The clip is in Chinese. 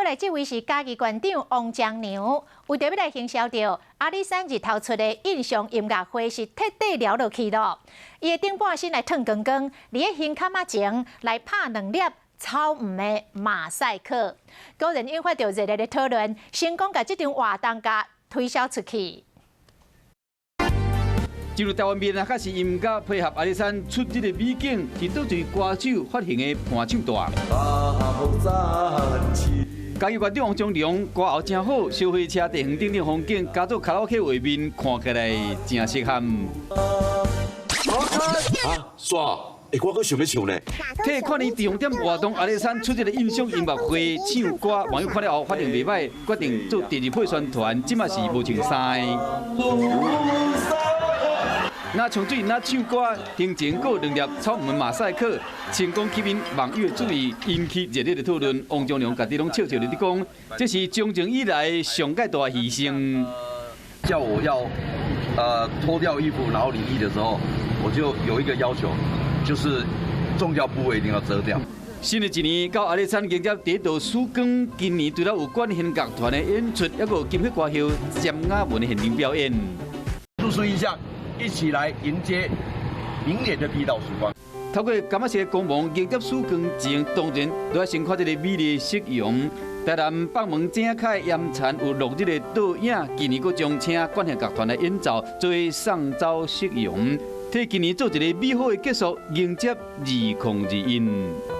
来，这位是嘉义县长王江牛，为着要来行销到阿里山日头出的印象音乐会是彻底聊落去咯。伊会顶半身来烫光光，伫个胸坎仔前来拍2粒草鱼的马赛克，果然引发到热烈的讨论，成功把这场活动甲推销出去。 进入台湾面啊，开始音乐配合阿里山出日的美景，是倒对歌手发行的伴唱团。嘉义县长王忠良歌喉真好，消费车地方顶的风景，加做卡拉 OK 画面，看起来真适合。煞，我阁想要唱呢。替看年地方店活动阿里山出日的印象音乐会唱歌，网友看了后反应袂歹，决定做第2配宣传，即嘛是无穿衫。 那唱水，那唱歌，行前过2粒草鱼马赛克，成功吸引网友的注意，引起热烈的讨论。王忠良家己拢笑笑地讲，这是从前以来上介大的牺牲。叫我要脱掉衣服，然后离地的时候，我就有一个要求，就是重要部位一定要遮掉。新的一年到阿里山迎接第1道曙光，今年除了有管弦乐团的演出，还有金曲歌后詹雅文的现场表演。入书意象。 一起来迎接明年的第1道曙光。透过柑仔色光芒迎接曙光前，当然都要先看这个美丽的夕阳。台南放门正开盐田有落日的倒影，今年佫将请管弦乐团来演奏，作为上朝夕阳，替今年做一个美好的结束，迎接2021。